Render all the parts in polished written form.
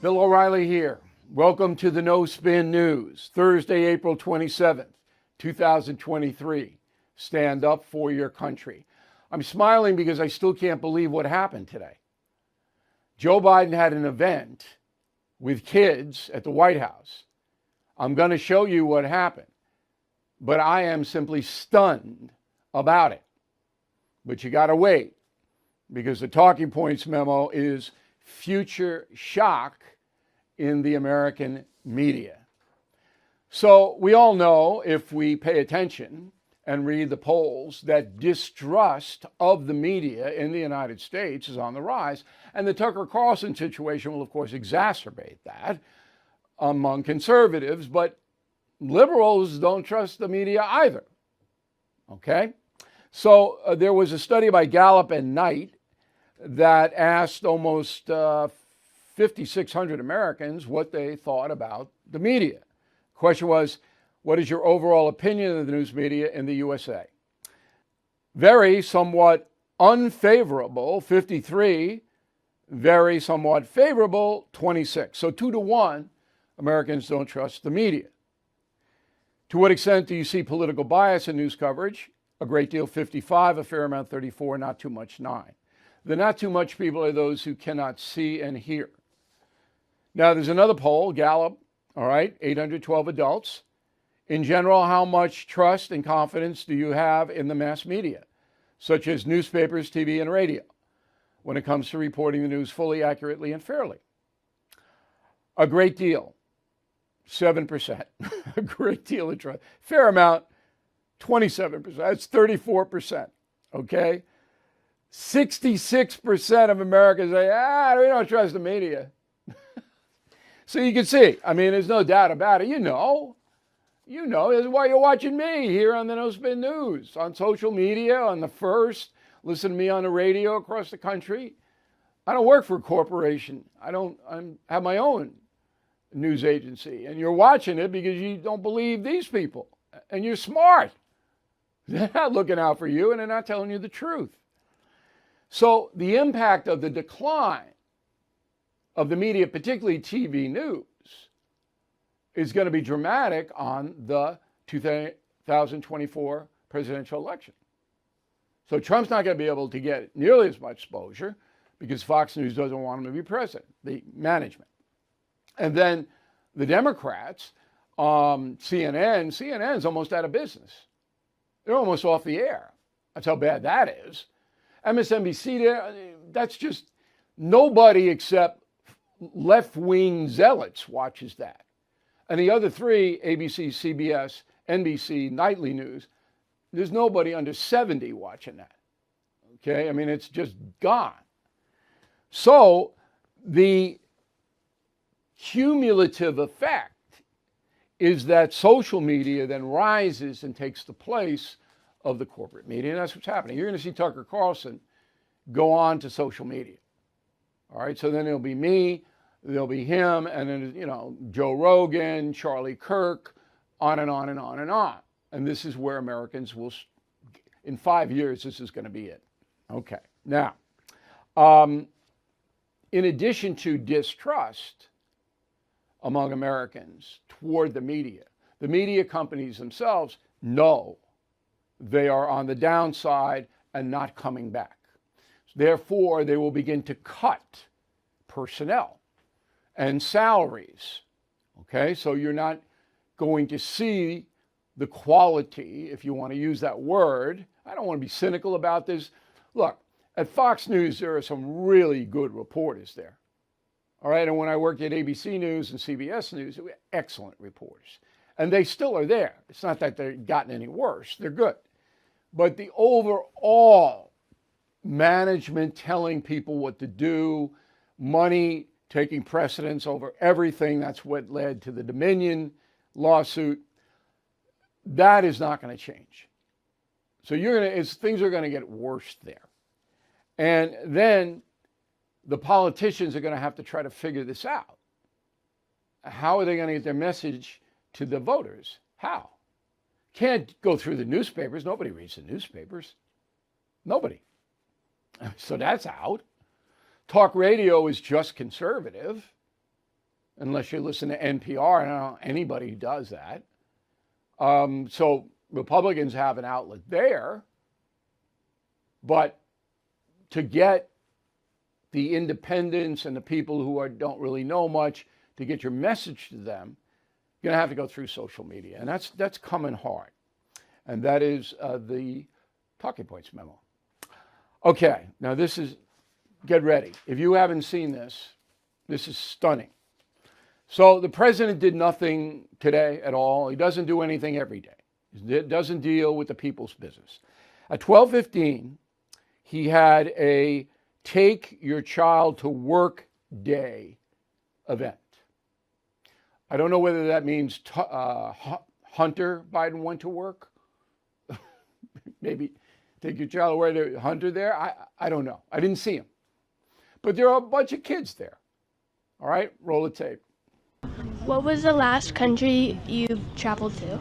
Bill O'Reilly here. Welcome to the No Spin News, Thursday, April 27th, 2023. Stand up for your country. I'm smiling because I still can't believe what happened today. Joe Biden had an event with kids at the White House. I'm going to show you what happened, but I am simply stunned about it. But you got to wait, because the talking points memo is future shock in the American media. So we all know, if we pay attention and read the polls, that distrust of the media in the United States is on the rise. And the Tucker Carlson situation will, of course, exacerbate that among conservatives, but liberals don't trust the media either. Okay? So there was a study by Gallup and Knight that asked almost 5,600 Americans what they thought about the media. The question was, what is your overall opinion of the news media in the USA? Very somewhat unfavorable, 53. Very somewhat favorable, 26. So 2-1, Americans don't trust the media. To what extent do you see political bias in news coverage? A great deal, 55, a fair amount, 34, not too much, 9. The not too much people are those who cannot see and hear. Now, there's another poll, Gallup, all right, 812 adults. In general, how much trust and confidence do you have in the mass media, such as newspapers, TV, and radio, when it comes to reporting the news fully, accurately, and fairly? A great deal, 7%. A great deal of trust. Fair amount, 27%. That's 34%, okay? 66% of Americans say, we don't trust the media. So you can see, there's no doubt about it. You know, this is why you're watching me here on the No Spin News, on social media, on the First, listen to me on the radio across the country. I don't work for a corporation. I have my own news agency, and you're watching it because you don't believe these people, and you're smart. They're not looking out for you, and they're not telling you the truth. So the impact of the decline of the media, particularly TV news, is going to be dramatic on the 2024 presidential election. So Trump's not going to be able to get nearly as much exposure because Fox News doesn't want him to be president, the management. And then the Democrats, CNN's almost out of business. They're almost off the air. That's how bad that is. MSNBC, that's just nobody except left-wing zealots watches that. And the other three, ABC, CBS, NBC, nightly news, there's nobody under 70 watching that. Okay? It's just gone. So the cumulative effect is that social media then rises and takes the place of the corporate media, and that's what's happening. You're going to see Tucker Carlson go on to social media. All right, so then it'll be me, there'll be him, and then, Joe Rogan, Charlie Kirk, on and on and on and on. And this is where Americans will, in 5 years, this is going to be it. Okay, now, in addition to distrust among Americans toward the media companies themselves know they are on the downside and not coming back. Therefore, they will begin to cut personnel and salaries. Okay, so you're not going to see the quality, if you want to use that word. I don't want to be cynical about this. Look, at Fox News, there are some really good reporters there. All right, and when I worked at ABC News and CBS News, they were excellent reporters. And they still are there. It's not that they've gotten any worse. They're good. But the overall management telling people what to do, money taking precedence over everything, that's what led to the Dominion lawsuit, that is not going to change. So things are going to get worse there. And then the politicians are going to have to try to figure this out. How are they going to get their message to the voters? How? Can't go through the newspapers. Nobody reads the newspapers. Nobody. So that's out. Talk radio is just conservative. unless you listen to NPR. I don't know anybody who does that. So Republicans have an outlet there. But to get the independents and the people who don't really know much, to get your message to them, you're going to have to go through social media. And that's coming hard. And that is the Talking Points memo. Okay, now get ready. If you haven't seen this, this is stunning. So the president did nothing today at all. He doesn't do anything every day. He doesn't deal with the people's business. At 12:15, he had a take your child to work day event. I don't know whether that means Hunter Biden went to work. Maybe take your child away to Hunter there. I don't know. I didn't see him. But there are a bunch of kids there. All right, roll the tape. What was the last country you traveled to?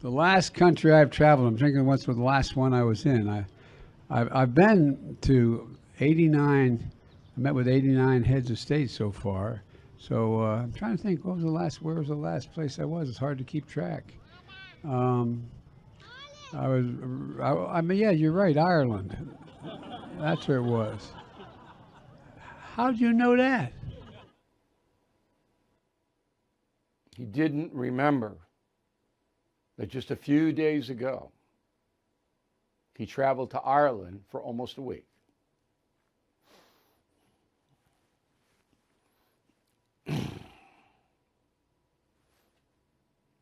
The last country I've traveled, I'm thinking what's the last one I was in. I've been to 89, I met with 89 heads of state so far. So I'm trying to think, where was the last place I was? It's hard to keep track. I mean, yeah, you're right, Ireland. That's where it was. How'd you know that? He didn't remember that just a few days ago, he traveled to Ireland for almost a week.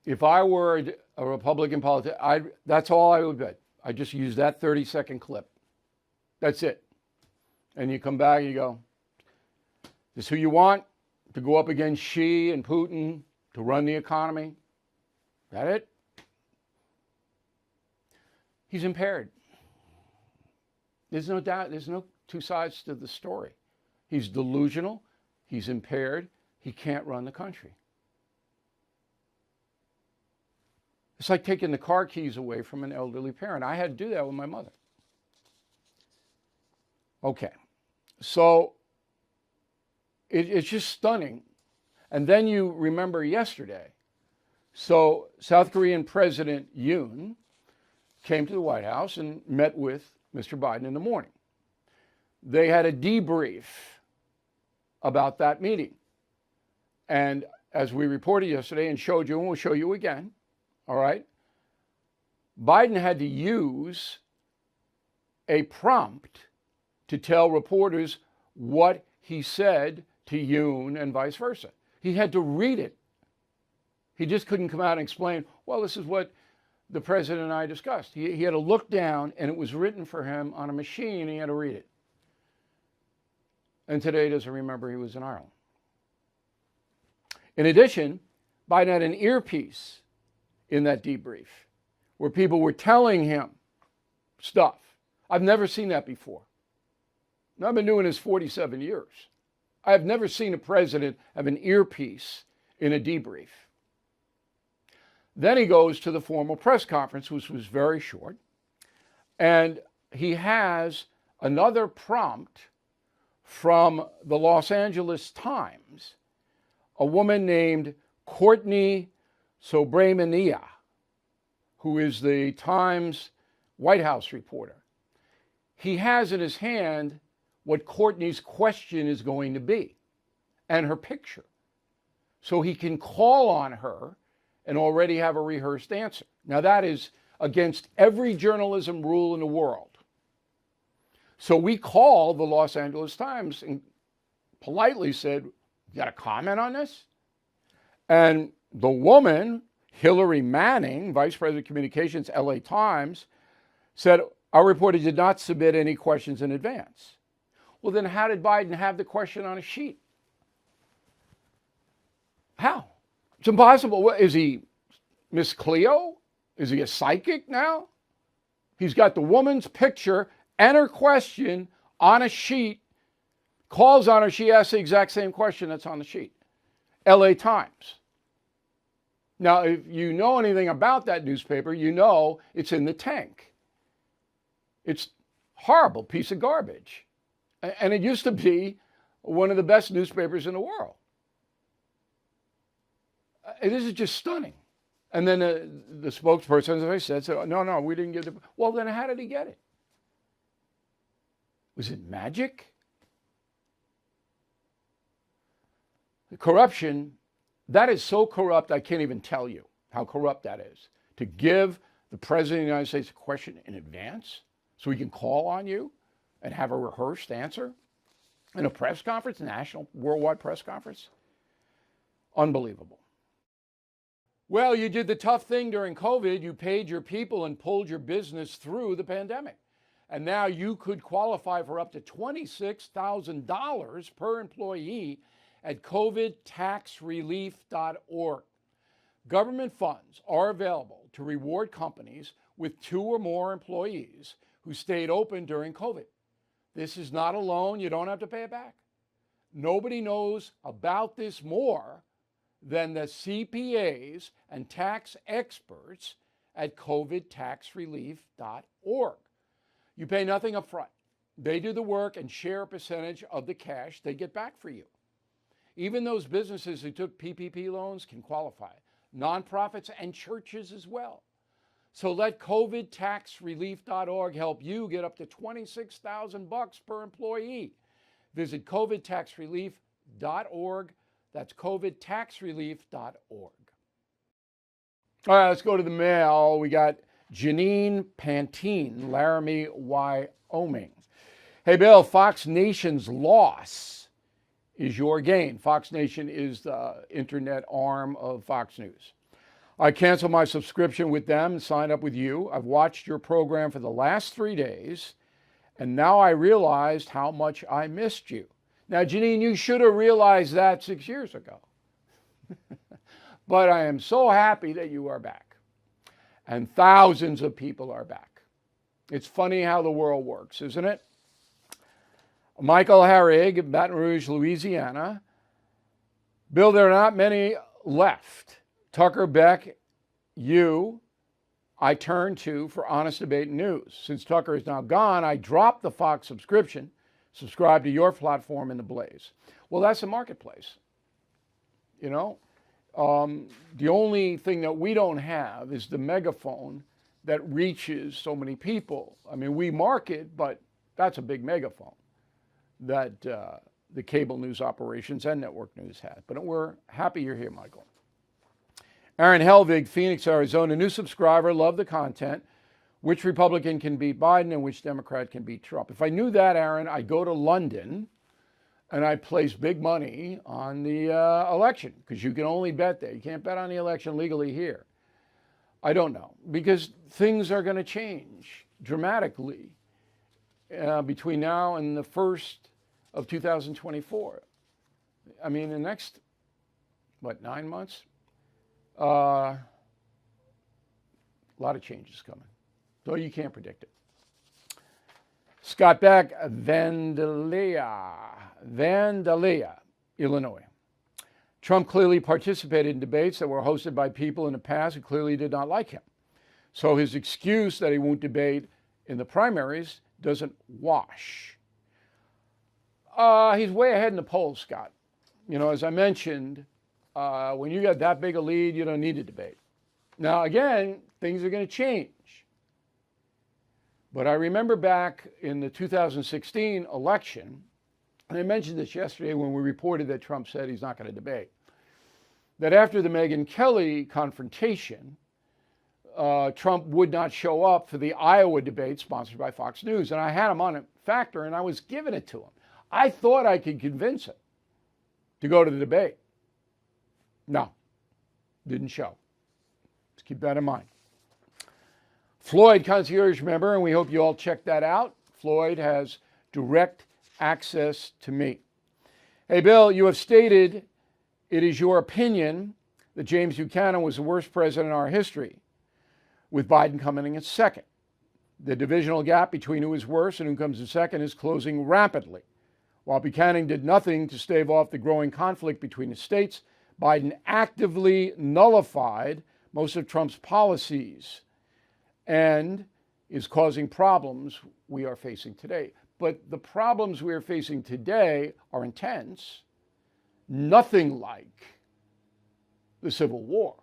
If I were a Republican politician, that's all I would bet. I just use that 30-second clip. That's it. And you come back and you go, this is who you want to go up against Xi and Putin to run the economy? That it? He's impaired. There's no doubt, there's no two sides to the story. He's delusional, he's impaired, he can't run the country. It's like taking the car keys away from an elderly parent. I had to do that with my mother. Okay, so it's just stunning. And then you remember yesterday. So South Korean President Yoon came to the White House and met with Mr. Biden in the morning. They had a debrief about that meeting. And as we reported yesterday and showed you, and we'll show you again, all right, Biden had to use a prompt to tell reporters what he said to Yoon and vice versa. He had to read it. He just couldn't come out and explain, well, this is what the president and I discussed. He had to look down, and it was written for him on a machine, and he had to read it. And today he doesn't remember he was in Ireland. In addition, Biden had an earpiece in that debrief where people were telling him stuff. I've never seen that before. I've been doing this 47 years. I've never seen a president have an earpiece in a debrief. Then he goes to the formal press conference, which was very short, and he has another prompt from the Los Angeles Times, a woman named Courtney Sobramania, who is the Times White House reporter. He has in his hand what Courtney's question is going to be and her picture. So he can call on her and already have a rehearsed answer. Now that is against every journalism rule in the world. So we called the Los Angeles Times and politely said, you got a comment on this? And the woman, Hillary Manning, Vice President of Communications, LA Times, said, our reporter did not submit any questions in advance. Well, then how did Biden have the question on a sheet? How? It's impossible. What, is he Miss Cleo? Is he a psychic now? He's got the woman's picture and her question on a sheet, calls on her, she asks the exact same question that's on the sheet. LA Times. Now, if you know anything about that newspaper, you know it's in the tank. It's a horrible piece of garbage. And it used to be one of the best newspapers in the world. This is just stunning. And then the spokesperson, as I said, no, we didn't get the. Well, then how did he get it? Was it magic? The corruption, that is so corrupt, I can't even tell you how corrupt that is. To give the President of the United States a question in advance so he can call on you and have a rehearsed answer in a press conference, national, worldwide press conference. Unbelievable. Well, you did the tough thing during COVID. You paid your people and pulled your business through the pandemic. And now you could qualify for up to $26,000 per employee at covidtaxrelief.org. Government funds are available to reward companies with 2 or more employees who stayed open during COVID. This is not a loan. You don't have to pay it back. Nobody knows about this more than the CPAs and tax experts at covidtaxrelief.org. You pay nothing up front. They do the work and share a percentage of the cash they get back for you. Even those businesses who took PPP loans can qualify. Nonprofits and churches as well. So let covidtaxrelief.org help you get up to $26,000 per employee. Visit covidtaxrelief.org. That's covidtaxrelief.org. All right, let's go to the mail. We got Janine Pantine, Laramie, Wyoming. Hey, Bill, Fox Nation's loss is your gain. Fox Nation is the internet arm of Fox News. I canceled my subscription with them and signed up with you. I've watched your program for the last 3 days, and now I realized how much I missed you. Now, Janine, you should have realized that 6 years ago. But I am so happy that you are back. And thousands of people are back. It's funny how the world works, isn't it? Michael Harrig, Baton Rouge, Louisiana. Bill, there are not many left. Tucker, Beck, you, I turn to for honest debate and news. Since Tucker is now gone, I dropped the Fox subscription, subscribe to your platform in the Blaze. Well, that's the marketplace. You know, the only thing that we don't have is the megaphone that reaches so many people. I mean, we market, but that's a big megaphone that the cable news operations and network news had. But we're happy you're here, Michael. Aaron Helvig, Phoenix, Arizona, new subscriber, love the content. Which Republican can beat Biden and which Democrat can beat Trump? If I knew that, Aaron, I'd go to London and I'd place big money on the election, because you can only bet there. You can't bet on the election legally here. I don't know, because things are going to change dramatically between now and the first of 2024. I mean, the next, 9 months? A lot of changes coming. So you can't predict it. Scott Beck, Vandalia, Illinois. Trump clearly participated in debates that were hosted by people in the past who clearly did not like him. So his excuse that he won't debate in the primaries doesn't wash. He's way ahead in the polls, Scott. You know, as I mentioned, when you got that big a lead, you don't need to debate. Now, again, things are going to change. But I remember back in the 2016 election, and I mentioned this yesterday when we reported that Trump said he's not going to debate, that after the Megyn Kelly confrontation, Trump would not show up for the Iowa debate sponsored by Fox News. And I had him on a factor, and I was giving it to him. I thought I could convince him to go to the debate. No, didn't show. Let's keep that in mind. Floyd, concierge member, and we hope you all check that out. Floyd has direct access to me. Hey, Bill, you have stated it is your opinion that James Buchanan was the worst president in our history, with Biden coming in second. The divisional gap between who is worse and who comes in second is closing rapidly. While Buchanan did nothing to stave off the growing conflict between the states, Biden actively nullified most of Trump's policies and is causing problems we are facing today. But the problems we are facing today are intense, nothing like the Civil War,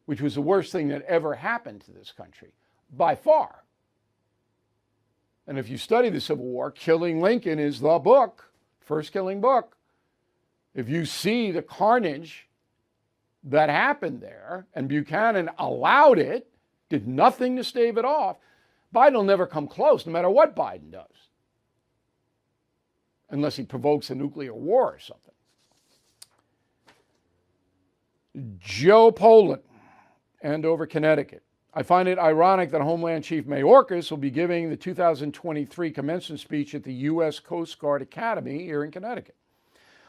which was the worst thing that ever happened to this country, by far. And if you study the Civil War, Killing Lincoln is the book, first killing book. If you see the carnage that happened there, and Buchanan allowed it, did nothing to stave it off, Biden will never come close, no matter what Biden does. Unless he provokes a nuclear war or something. Joe Poland, Andover, Connecticut. I find it ironic that Homeland Chief Mayorkas will be giving the 2023 commencement speech at the U.S. Coast Guard Academy here in Connecticut.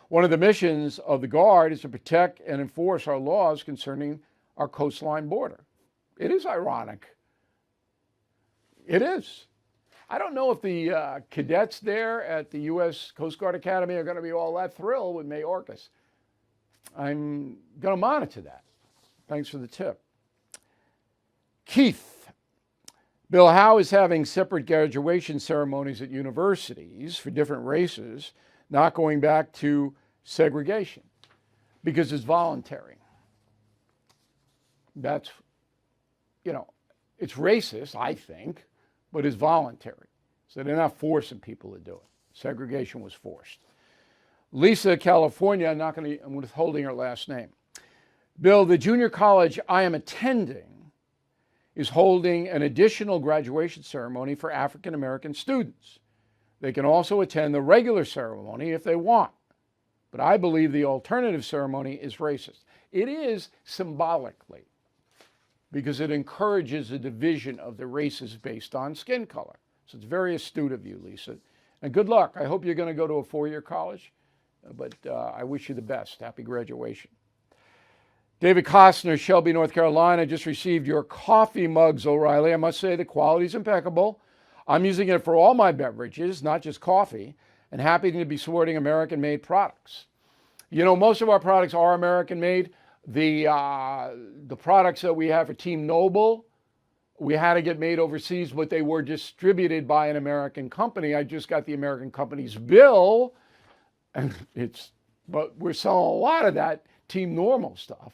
One of the missions of the Guard is to protect and enforce our laws concerning our coastline border. It is ironic. It is. I don't know if the cadets there at the U.S. Coast Guard Academy are going to be all that thrilled with Mayorkas. I'm going to monitor that. Thanks for the tip. Keith, Bill Howe is having separate graduation ceremonies at universities for different races, not going back to segregation because it's voluntary. That's, it's racist, I think, but it's voluntary. So they're not forcing people to do it. Segregation was forced. Lisa, California, I'm withholding her last name. Bill, the junior college I am attending is holding an additional graduation ceremony for African American students. They can also attend the regular ceremony if they want. But I believe the alternative ceremony is racist. It is symbolically, because it encourages a division of the races based on skin color. So it's very astute of you, Lisa. And good luck. I hope you're going to go to a four-year college, but I wish you the best. Happy graduation. David Costner, Shelby, North Carolina, just received your coffee mugs, O'Reilly. I must say the quality is impeccable. I'm using it for all my beverages, not just coffee, and happy to be supporting American-made products. Most of our products are American-made. The products that we have for Team Noble, we had to get made overseas, but they were distributed by an American company. I just got the American company's bill, and but we're selling a lot of that Team Normal stuff.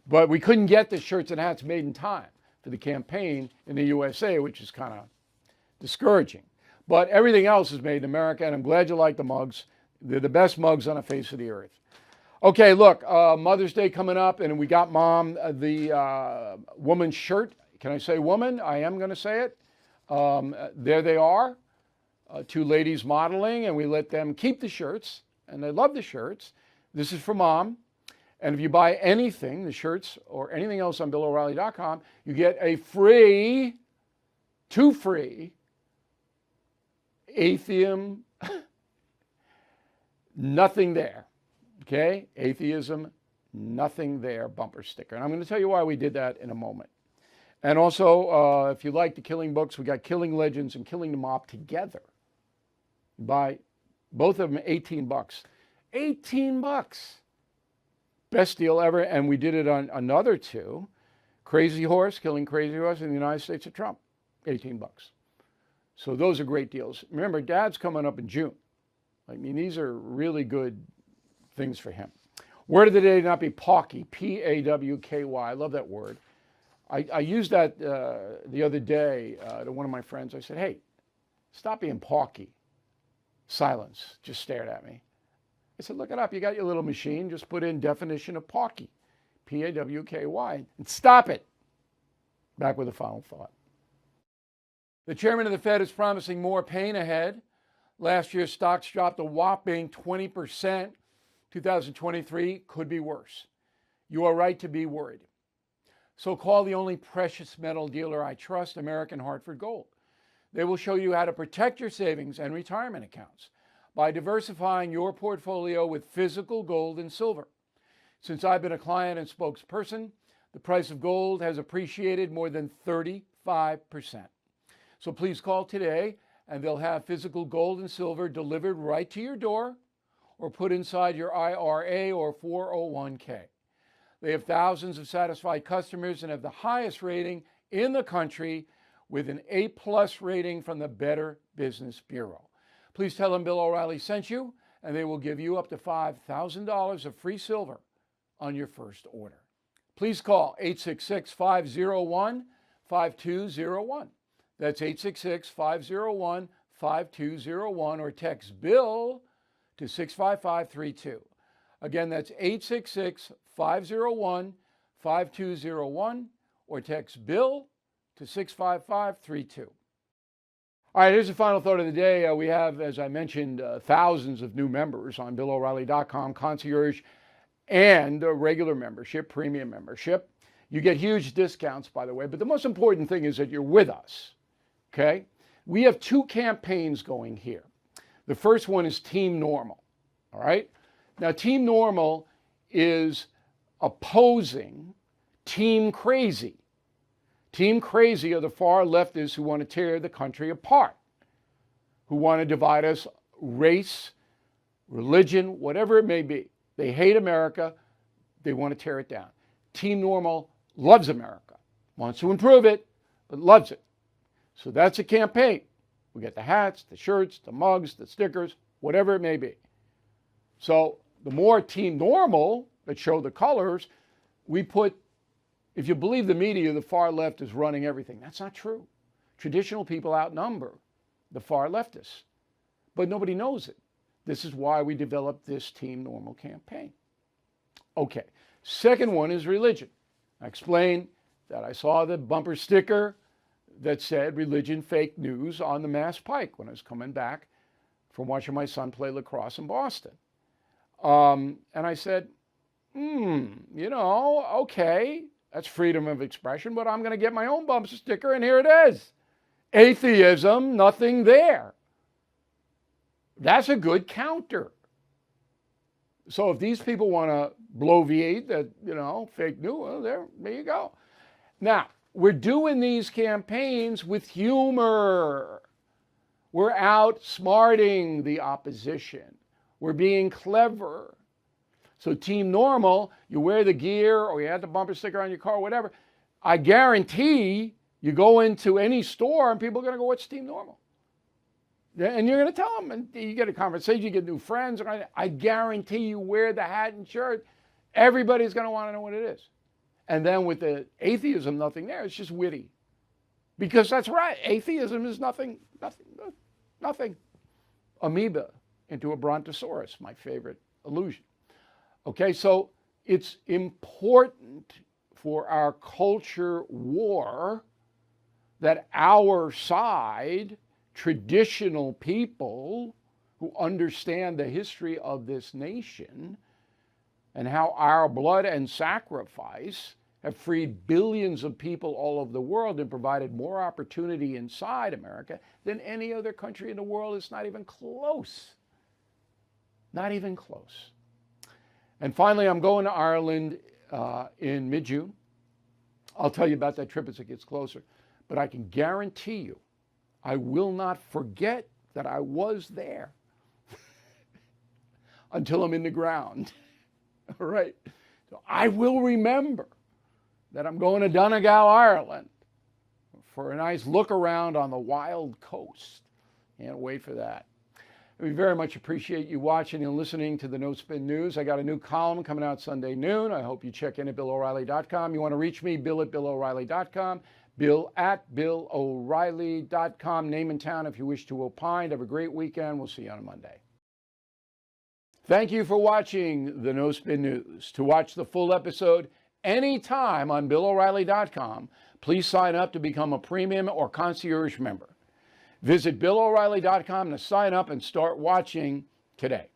But we couldn't get the shirts and hats made in time for the campaign in the USA, which is kind of discouraging. But everything else is made in America, and I'm glad you like the mugs. They're the best mugs on the face of the earth. Okay, look, Mother's Day coming up, and we got Mom the woman's shirt. Can I say woman? I am going to say it. There they are, two ladies modeling, and we let them keep the shirts, and they love the shirts. This is for Mom. And if you buy anything, the shirts or anything else on BillO'Reilly.com, you get a two free atheism, nothing there. Okay? Atheism, nothing there bumper sticker. And I'm going to tell you why we did that in a moment. And also, if you like the Killing books, we got Killing Legends and Killing the Mob together. Buy both of them $18. $18. Best deal ever, and we did it on another two. Crazy Horse, Killing Crazy Horse in the United States of Trump, $18. So those are great deals. Remember, Dad's coming up in June. These are really good things for him. Word of the day, not be pawky, P-A-W-K-Y. I love that word. I used that the other day to one of my friends. I said, hey, stop being pawky. Silence, just stared at me. I said, look it up. You got your little machine. Just put in definition of pawky, P-A-W-K-Y, and stop it. Back with a final thought. The chairman of the Fed is promising more pain ahead. Last year, stocks dropped a whopping 20%. 2023 could be worse. You are right to be worried. So call the only precious metal dealer I trust, American Hartford Gold. They will show you how to protect your savings and retirement accounts by diversifying your portfolio with physical gold and silver. Since I've been a client and spokesperson, the price of gold has appreciated more than 35%. So please call today and they'll have physical gold and silver delivered right to your door or put inside your IRA or 401k. They have thousands of satisfied customers and have the highest rating in the country with an A+ rating from the Better Business Bureau. Please tell them Bill O'Reilly sent you, and they will give you up to $5,000 of free silver on your first order. Please call 866-501-5201. That's 866-501-5201, or text BILL to 65532. Again, that's 866-501-5201, or text BILL to 65532. All right, here's the final thought of the day. We have, as I mentioned, thousands of new members on BillO'Reilly.com, concierge and regular membership, premium membership. You get huge discounts, by the way, but the most important thing is that you're with us, okay? We have two campaigns going here. The first one is Team Normal, all right? Now, Team Normal is opposing Team Crazy. Team Crazy are the far leftists who want to tear the country apart, who want to divide us race, religion, whatever it may be. They hate America. They want to tear it down. Team Normal loves America, wants to improve it, but loves it. So that's a campaign. We get the hats, the shirts, the mugs, the stickers, whatever it may be. So the more Team Normal that show the colors, we put, if you believe the media, the far left is running everything. That's not true. Traditional people outnumber the far leftists, but nobody knows it. This is why we developed this Team Normal campaign. Okay, second one is religion. I explained that I saw the bumper sticker that said religion fake news on the Mass Pike when I was coming back from watching my son play lacrosse in Boston. And I said, okay, that's freedom of expression, but I'm going to get my own bumper sticker, and here it is. Atheism, nothing there. That's a good counter. So if these people want to bloviate that, fake news, well, there you go. Now, we're doing these campaigns with humor. We're outsmarting the opposition. We're being clever. So Team Normal, you wear the gear or you have the bumper sticker on your car, whatever. I guarantee you go into any store and people are going to go, what's Team Normal? And you're going to tell them, and you get a conversation, you get new friends. I guarantee you wear the hat and shirt. Everybody's going to want to know what it is. And then with the atheism, nothing there. It's just witty. Because that's right. Atheism is nothing. Amoeba into a brontosaurus, my favorite illusion. Okay, so it's important for our culture war that our side, traditional people who understand the history of this nation and how our blood and sacrifice have freed billions of people all over the world and provided more opportunity inside America than any other country in the world. It's not even close. Not even close. And finally, I'm going to Ireland in mid-June. I'll tell you about that trip as it gets closer. But I can guarantee you, I will not forget that I was there until I'm in the ground. All right. So I will remember that I'm going to Donegal, Ireland for a nice look around on the wild coast. Can't wait for that. We very much appreciate you watching and listening to the No Spin News. I got a new column coming out Sunday noon. I hope you check in at BillO'Reilly.com. You want to reach me, Bill at BillO'Reilly.com. Bill at BillO'Reilly.com. Name and town if you wish to opine. Have a great weekend. We'll see you on Monday. Thank you for watching the No Spin News. To watch the full episode anytime on BillO'Reilly.com, please sign up to become a premium or concierge member. Visit BillO'Reilly.com to sign up and start watching today.